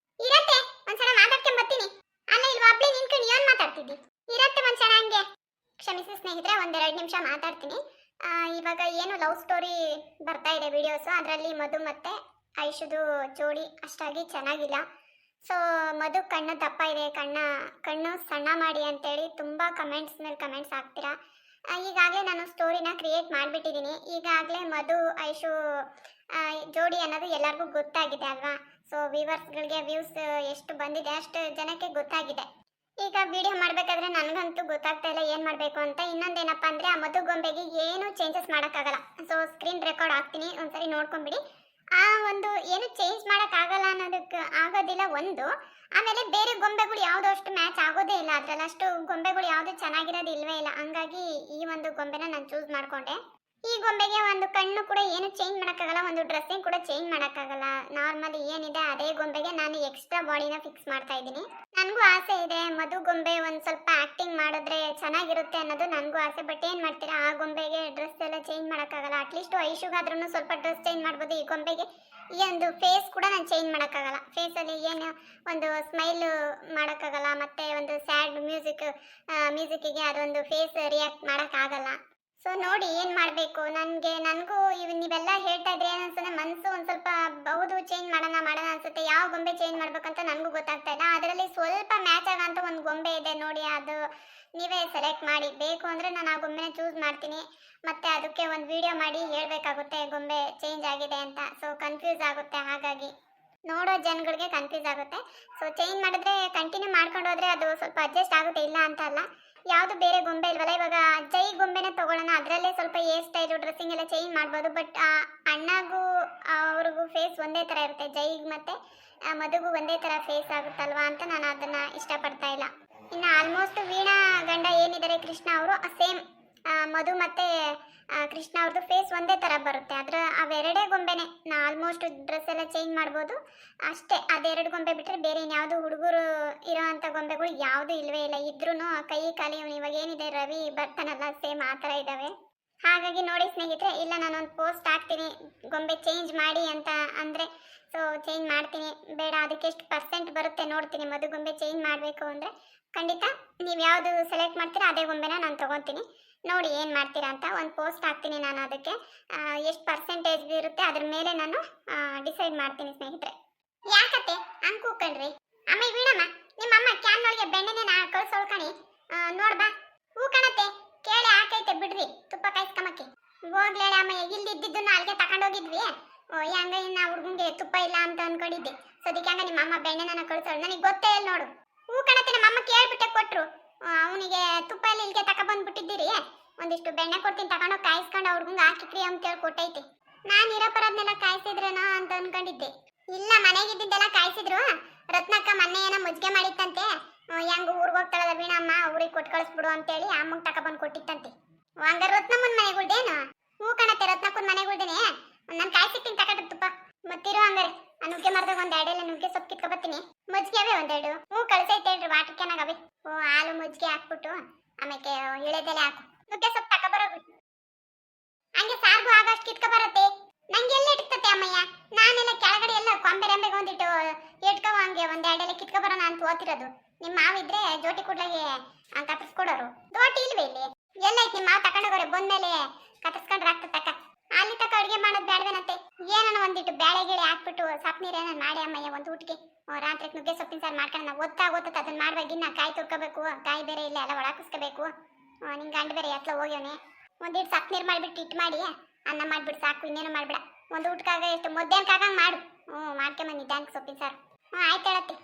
ಇರತ್ತೆ ಒಂದ್ಸಲ ಮಾತಾಡ್ಕೊಂಡ್ ಬರ್ತೀನಿ. ಅಲ್ಲ ಇಲ್ವಾ ಅಪ್ಲೇ ನಿನ್ಕೊಂಡು ಏನು ಮಾತಾಡ್ತಿದ್ದಿ? ಇರತ್ತೆ ಒಂದ್ಸಲ ಹಂಗೆ. ಕ್ಷಮಿಸಿ ಸ್ನೇಹಿತರೆ, 1-2 ನಿಮಿಷ ಮಾತಾಡ್ತೀನಿ. ಇವಾಗ ಏನು ಲವ್ ಸ್ಟೋರಿ ಬರ್ತಾ ಇದೆ ವಿಡಿಯೋಸು, ಅದರಲ್ಲಿ ಮಧು ಮತ್ತು ಐಶುದು ಜೋಡಿ ಅಷ್ಟಾಗಿ ಚೆನ್ನಾಗಿಲ್ಲ. ಸೊ ಮಧು ಕಣ್ಣು ದಪ್ಪ ಇದೆ, ಕಣ್ಣು ಸಣ್ಣ ಮಾಡಿ ಅಂತೇಳಿ ತುಂಬ ಕಮೆಂಟ್ಸ್ ಮೇಲೆ ಕಮೆಂಟ್ಸ್ ಹಾಕ್ತೀರಾ. ಈಗಾಗಲೇ ನಾನು ಸ್ಟೋರಿನ ಕ್ರಿಯೇಟ್ ಮಾಡಿಬಿಟ್ಟಿದ್ದೀನಿ. ಈಗಾಗಲೇ ಮಧು ಐಶು ಜೋಡಿ ಅನ್ನೋದು ಎಲ್ಲರಿಗೂ ಗೊತ್ತಾಗಿದೆ ಅಲ್ವಾ? ಸೊ ವ್ಯೂವರ್ಸ್ಗಳಿಗೆ ವ್ಯೂಸ್ ಎಷ್ಟು ಬಂದಿದೆ ಅಷ್ಟು ಜನಕ್ಕೆ ಗೊತ್ತಾಗಿದೆ. ಈಗ ವಿಡಿಯೋ ಮಾಡಬೇಕಾದ್ರೆ ನನಗಂತೂ ಗೊತ್ತಾಗ್ತಾ ಇಲ್ಲ ಏನು ಮಾಡಬೇಕು ಅಂತ. ಇನ್ನೊಂದೇನಪ್ಪ ಅಂದರೆ, ಆ ಮಧು ಗೊಂಬೆಗೆ ಏನೂ ಚೇಂಜಸ್ ಮಾಡೋಕ್ಕಾಗಲ್ಲ. ಸೊ ಸ್ಕ್ರೀನ್ ರೆಕಾರ್ಡ್ ಹಾಕ್ತೀನಿ, ಒಂದ್ಸರಿ ನೋಡ್ಕೊಂಬಿಡಿ. ಆ ಒಂದು ಏನು ಚೇಂಜ್ ಮಾಡೋಕ್ಕಾಗಲ್ಲ ಅನ್ನೋದಕ್ಕೆ ಆಗೋದಿಲ್ಲ ಒಂದು. ಆಮೇಲೆ ಬೇರೆ ಗೊಂಬೆಗಳು ಯಾವುದೋ ಅಷ್ಟು ಮ್ಯಾಚ್ ಆಗೋದೇ ಇಲ್ಲ, ಅದರಲ್ಲಿ ಅಷ್ಟು ಗೊಂಬೆಗಳು ಯಾವುದು ಚೆನ್ನಾಗಿರೋದು ಇಲ್ವೇ ಇಲ್ಲ. ಹಂಗಾಗಿ ಈ ಒಂದು ಗೊಂಬೆನ ನಾನು ಚೂಸ್ ಮಾಡಿಕೊಂಡೆ. ಈ ಗೊಂಬೆಗೆ ಒಂದು ಕಣ್ಣು ಕೂಡ ಏನು ಚೇಂಜ್ ಮಾಡೋಕ್ಕಾಗಲ್ಲ, ಒಂದು ಡ್ರೆಸ್ಸಿಂಗ್ ಕೂಡ ಚೇಂಜ್ ಮಾಡೋಕ್ಕಾಗಲ್ಲ. ನಾರ್ಮಲಿ ಏನಿದೆ ಅದೇ ಗೊಂಬೆಗೆ ನಾನು ಎಕ್ಸ್ಟ್ರಾ ಬಾಡಿನ ಫಿಕ್ಸ್ ಮಾಡ್ತಾ ಇದ್ದೀನಿ. ನನಗೂ ಆಸೆ ಇದೆ ಮಧು ಗೊಂಬೆ ಒಂದು ಸ್ವಲ್ಪ ಆ್ಯಕ್ಟಿಂಗ್ ಮಾಡಿದ್ರೆ ಚೆನ್ನಾಗಿರುತ್ತೆ ಅನ್ನೋದು ನನಗೂ ಆಸೆ. ಬಟ್ ಏನು ಮಾಡ್ತೀರಾ, ಆ ಗೊಂಬೆಗೆ ಡ್ರೆಸ್ ಎಲ್ಲ ಚೇಂಜ್ ಮಾಡೋಕ್ಕಾಗಲ್ಲ. ಅಟ್ಲೀಸ್ಟ್ ಐಶುಗಾದ್ರೂ ಸ್ವಲ್ಪ ಡ್ರೆಸ್ ಚೇಂಜ್ ಮಾಡ್ಬೋದು. ಈ ಗೊಂಬೆಗೆ ಈ ಒಂದು ಫೇಸ್ ಕೂಡ ನಾನು ಚೇಂಜ್ ಮಾಡೋಕ್ಕಾಗಲ್ಲ. ಫೇಸಲ್ಲಿ ಏನು ಒಂದು ಸ್ಮೈಲು ಮಾಡೋಕ್ಕಾಗಲ್ಲ, ಮತ್ತು ಒಂದು ಸ್ಯಾಡ್ ಮ್ಯೂಸಿಕ್ಕಿಗೆ ಅದೊಂದು ಫೇಸ್ ರಿಯಾಕ್ಟ್ ಮಾಡೋಕ್ಕಾಗಲ್ಲ. ಸೊ ನೋಡಿ ಏನು ಮಾಡಬೇಕು. ನನಗೂ ನೀವೆಲ್ಲ ಹೇಳ್ತಾ ಇದ್ರೆ ಏನು ಅನ್ಸುತ್ತೆ, ಮನಸ್ಸು ಒಂದು ಸ್ವಲ್ಪ ಹೌದು ಚೇಂಜ್ ಮಾಡೋಣ ಅನ್ಸುತ್ತೆ. ಯಾವ ಗೊಂಬೆ ಚೇಂಜ್ ಮಾಡ್ಬೇಕಂತ ನನಗೂ ಗೊತ್ತಾಗ್ತಾ ಇಲ್ಲ. ಅದರಲ್ಲಿ ಸ್ವಲ್ಪ ಮ್ಯಾಚ್ ಆಗೋಂಥ ಒಂದು ಗೊಂಬೆ ಇದೆ ನೋಡಿ, ಅದು ನೀವೇ ಸೆಲೆಕ್ಟ್ ಮಾಡಿ. ಬೇಕು ಅಂದರೆ ನಾನು ಆ ಗೊಂಬೆನ ಚೂಸ್ ಮಾಡ್ತೀನಿ, ಮತ್ತು ಅದಕ್ಕೆ ಒಂದು ವಿಡಿಯೋ ಮಾಡಿ ಹೇಳಬೇಕಾಗುತ್ತೆ ಗೊಂಬೆ ಚೇಂಜ್ ಆಗಿದೆ ಅಂತ. ಸೊ ಕನ್ಫ್ಯೂಸ್ ಆಗುತ್ತೆ, ಹಾಗಾಗಿ ನೋಡೋ ಜನಗಳಿಗೆ ಕನ್ಫ್ಯೂಸ್ ಆಗುತ್ತೆ. ಸೊ ಚೇಂಜ್ ಮಾಡಿದ್ರೆ ಕಂಟಿನ್ಯೂ ಮಾಡ್ಕೊಂಡು ಹೋದರೆ ಅದು ಸ್ವಲ್ಪ ಅಡ್ಜಸ್ಟ್ ಆಗುತ್ತೆ, ಇಲ್ಲ ಅಂತ ಅಲ್ಲ. ಯಾವುದು ಬೇರೆ ಗೊಂಬೆ ಇಲ್ವಲ್ಲ, ಇವಾಗ ಜೈ ಗೊಂಬೆನೇ ತೊಗೊಳ್ಳೋಣ, ಅದರಲ್ಲೇ ಸ್ವಲ್ಪ ಹೇರ್ ಸ್ಟೈಲು ಡ್ರೆಸ್ಸಿಂಗ್ ಎಲ್ಲ ಚೇಂಜ್ ಮಾಡ್ಬೋದು. ಬಟ್ ಅಣ್ಣಗೂ ಅವ್ರಿಗೂ ಫೇಸ್ ಒಂದೇ ಥರ ಇರುತ್ತೆ, ಜೈಗೆ ಮತ್ತು ಮಧುಗೂ ಒಂದೇ ಥರ ಫೇಸ್ ಆಗುತ್ತಲ್ವಾ ಅಂತ ನಾನು ಅದನ್ನು ಇಷ್ಟಪಡ್ತಾ ಇಲ್ಲ. ಇನ್ನು ಆಲ್ಮೋಸ್ಟ್ ವೀಣಾ ಗಂಡ ಏನಿದ್ದಾರೆ ಕೃಷ್ಣ ಅವರು ಸೇಮ್ ಮಧು ಮತ್ತು ಕೃಷ್ಣ ಅವ್ರದ್ದು ಫೇಸ್ ಒಂದೇ ಥರ ಬರುತ್ತೆ. ಅವೆರಡೇ ಗೊಂಬೆನೇ ಆಲ್ಮೋಸ್ಟ್ ಡ್ರೆಸ್ ಎಲ್ಲ ಚೇಂಜ್ ಮಾಡ್ಬೋದು ಅಷ್ಟೇ. ಅದೆರಡು ಗೊಂಬೆ ಬಿಟ್ಟರೆ ಬೇರೆ ಇನ್ಯಾವುದು ಹುಡುಗರು ಇರೋ ಅಂಥ ಗೊಂಬೆಗಳು ಯಾವುದೂ ಇಲ್ಲವೇ ಇಲ್ಲ. ಇದ್ರೂ ಕೈ ಕಾಲಿ ಇವಾಗ ಏನಿದೆ ರವಿ ಬರ್ತಾನಲ್ಲ ಸೇಮ್ ಆ ಥರ ಇದ್ದಾವೆ. ಹಾಗಾಗಿ ನೋಡಿ ಸ್ನೇಹಿತರೆ, ಇಲ್ಲ ನಾನೊಂದು ಪೋಸ್ಟ್ ಹಾಕ್ತೀನಿ ಗೊಂಬೆ ಚೇಂಜ್ ಮಾಡಿ ಅಂತ ಅಂದರೆ, ಸೊ ಚೇಂಜ್ ಮಾಡ್ತೀನಿ. ಬೇಡ ಅದಕ್ಕೆ ಎಷ್ಟು ಪರ್ಸೆಂಟ್ ಬರುತ್ತೆ ನೋಡ್ತೀನಿ. ಮಧು ಗೊಂಬೆ ಚೇಂಜ್ ಮಾಡಬೇಕು ಅಂದರೆ ಖಂಡಿತ ನೀವು ಯಾವುದು ಸೆಲೆಕ್ಟ್ ಮಾಡ್ತೀರಾ ಅದೇ ಗೊಂಬೆನ ನಾನು ತಗೊತೀನಿ. ನೋಡಿ ಏನು ಮಾಡ್ತೀರಾ ಅಂತ ಒಂದು ಪೋಸ್ಟ್ ಹಾಕ್ತೀನಿ ನಾನು ಅದಕ್ಕೆ. ಎಷ್ಟು ಪರ್ಸೆಂಟೇಜ್ ಇರುತ್ತೆ ಅದ್ರ ಮೇಲೆ ನಾನು ಡಿಸೈಡ್ ಮಾಡ್ತೀನಿ ಸ್ನೇಹಿತರೆ. ಯಾಕತ್ತೆ ಹಂಗೆ ಕೂಕಣ್ರಿ? ಅಮ್ಮ ವೀಣಮ್ಮ, ನಿಮ್ಮ ಅಮ್ಮ ಕ್ಯಾನ್ ಒಳಗೆ ಬೆಣ್ಣೆನ ಕಳ್ಸೋಳ್ಕಣಿ. ನೋಡ್ಬಾ. ಹೂ ಕಣತ್ತೆ, ಕೇಳಿ ಹಾಕೈತೆ ಬಿಡ್ರಿ ತುಪ್ಪ ಕಾಯಿಸ್ಕಮಕ್ಕೆ. ಹೋಗ್ಲೇಳ ಅಮ್ಮ, ಇಲ್ಲಿದ್ದನ್ನು ಅಲ್ಲಿಗೆ ತಗೊಂಡೋಗಿದ್ವಿ. ಹೆಂಗ ಇನ್ನ ಹುಡುಗಂಗೆ ತುಪ್ಪ ಇಲ್ಲ ಅಂತ ಅನ್ಕೊಂಡಿದ್ದೆ. ಸದ್ಯಕ್ಕೆ ಹಂಗ ನಿಮ್ಮ ಅಮ್ಮ ಬೆಣ್ಣೆನ ಕಳ್ಸೋಳು, ನನಗೆ ಗೊತ್ತೇ ಇಲ್ಲ ನೋಡು. ಹೂ ಕಣತ್ತೆ, ನಮ್ಮ ಅಮ್ಮ ಕೇಳ್ಬಿಟ್ಟೆ ಕೊಟ್ರು. ಅವನಿಗೆ ತುಪ್ಪ ಎಲ್ಲ ಇಲ್ಲಿಗೆ ತಗೊಬಂದ್ಬಿಟ್ಟಿದ್ದೀರಿ, ಒಂದಿಷ್ಟು ಬೆಣ್ಣೆ ಕೊಡ್ತೀನಿ ತಗೊಂಡೋಗಿ ಕಾಯಿಸ್ಕೊಂಡು ಹುಡುಗಂಗೆ ಹಾಕಿಕ್ರಿ ಅಂತೇಳಿ ಕೊಟ್ಟೈತಿ. ನಾನು ಇರೋ ಪರದ್ನೆಲ್ಲ ಕಾಯಿಸಿದ್ರೇನೋ ಅಂತ ಅನ್ಕೊಂಡಿದ್ದೆ. ಇಲ್ಲ, ಮನೆಗಿದ್ದೆಲ್ಲ ಕಾಯಿಸಿದ್ರು. ರತ್ನಕ್ಕ ಮೊನ್ನೆ ಏನೋ ಮುಜ್ಜಿಗೆ ಮಾಡಿತ್ತಂತೆ. ಹೆಂಗ ಊರಿಗೆ ಹೋಗ್ತಾಳದ ವೀಣಮ್ಮ, ಊರಿಗೆ ಕೊಟ್ಟು ಕಳಿಸ್ಬಿಡು ಅಂತೇಳಿ ಅಮ್ಮಂಗೆ ತಗೊಬಂದು ಕೊಟ್ಟಿತ್ತಂತೆ. ಹಂಗ ರತ್ನಮ್ಮನ ಮನೆಗಳ್ದೇನು? ಹೂ ಕಣತ್ತೆ, ರತ್ನಕ್ಕನ ಮನೆಗಳ್ದೇನೆ. ನಾನು ಕಾಯಿಸಿಟ್ಟಿನಿ ತಗೊಂಡು ತುಪ್ಪ. ಮತ್ತಿರೋ ಹಂಗಾರೆ ಆ ನುಗ್ಗೆ ಮರದಾಗ ಒಂದು ಎರಡೆಲ್ಲ ನುಗ್ಗೆ ಸೊಪ್ಪು ಕಿತ್ಕೊಬತ್ತೀನಿ. ಮಜ್ಜಿಗೆ ಅವೇ ಒಂದೆರಡು. ಹ್ಞೂ ಕಳಿಸೈತೆ ಹೇಳ್ರಿ, ವಾಟರ್ ಕ್ಯಾನಾಗ ಅವೇ. ಹಾಲು ಮಜ್ಜಿಗೆ ಹಾಕ್ಬಿಟ್ಟು ಆಮೇಲೆ ಇಳೆದೆಲೆ ಹಾಕು. ನುಗ್ಗೆ ಸೊಪ್ಪು ತಗೊಬರೋದು. ಹಂಗೆ ಸಾರ್ಗು ಆಗಷ್ಟು ಕಿತ್ಕೊ ಬರತ್ತೆ. ನಂಗೆ ಎಲ್ಲ ಇಟ್ಕತ್ತೆ ಅಮ್ಮಯ್ಯ. ನಾನೆಲ್ಲ ಕೆಳಗಡೆ ಎಲ್ಲ ಕೊಂಬೆ ರೆಂಬೆಗೆ ಒಂದಿಟ್ಟು ಇಟ್ಕೋ, ಹಂಗೆ ಒಂದೆರಡೆಲ್ಲ ಕಿತ್ಕೊ ಬರೋಣ ಅಂತ ಓದ್ತಿರೋದು. ನಿಮ್ಮ ಮಾವಿದ್ರೆ ಜೋಟಿ ಕೂಡ್ಲಾಗೆ ಕತ್ತರಿಸ್ಕೊಡೋರು. ದೋಟಿ ಇಲ್ವೇ ಇಲ್ಲಿ? ಎಲ್ಲ ಐತಿ, ನಿಮ್ಮ ಮಾವು ತಗೊಂಡೋಗೋರೆ. ಬಂದ್ಮೇಲೆ ಕತ್ತರಿಸ್ಕೊಂಡ್ರೆ ಆಗ್ತದೆ ತಕ್ಕ. ಅಲ್ಲಿ ತಕ್ಕ ಅಡುಗೆ ಮಾಡೋದು ಬೇಡವೇನಂತೆ. ಏನೋ ಒಂದಿಟ್ಟು ಬೇಳೆ ಗಿಳೆ ಹಾಕ್ಬಿಟ್ಟು ಸಾಕು ನೀರೇನ ಮಾಡಿ ಅಮ್ಮಯ್ಯ ಒಂದು ಊಟಿಗೆ. ರಾತ್ರಿ ನುಗ್ಗೆ ಸೊಪ್ಪಿನ ಸಾರು ಮಾಡ್ಕೊಂಡು ನಾವು ಓದ್ತತ್ತೆ ಅದನ್ನ ಮಾಡುವಾಗ ಇನ್ನ ಕಾಯಿ ತುರ್ಕೋಬೇಕು. ಕಾಯಿ ಬೇರೆ ಇಲ್ಲ, ಎಲ್ಲ ಒಳಾಕಿಸ್ಕೋಬೇಕು. ನಿಂಗೆ ಗಂಡು ಬೇರೆ ಎತ್ಲ ಹೋಗ್ಯವನೆ. ಒಂದಿಟ್ಟು ಸಾಕು ನೀರು ಮಾಡಿಬಿಟ್ಟು ಇಟ್ಟು ಮಾಡಿ ಅನ್ನ ಮಾಡಿಬಿಟ್ಟು ಸಾಕು, ಇನ್ನೇನು ಮಾಡ್ಬೇಡ. ಒಂದು ಊಟಕ್ಕಾಗ ಎಷ್ಟು ಮುದ್ದೆನ್ಕಾಗಂಗೆ ಮಾಡು. ಮಾಡ್ಕೊಂಬಂದು ನಿಧಾನಕ್ಕೆ ಸೊಪ್ಪಿನ ಸಾರು. ಆಯ್ತು ಹೇಳತ್ತಿ.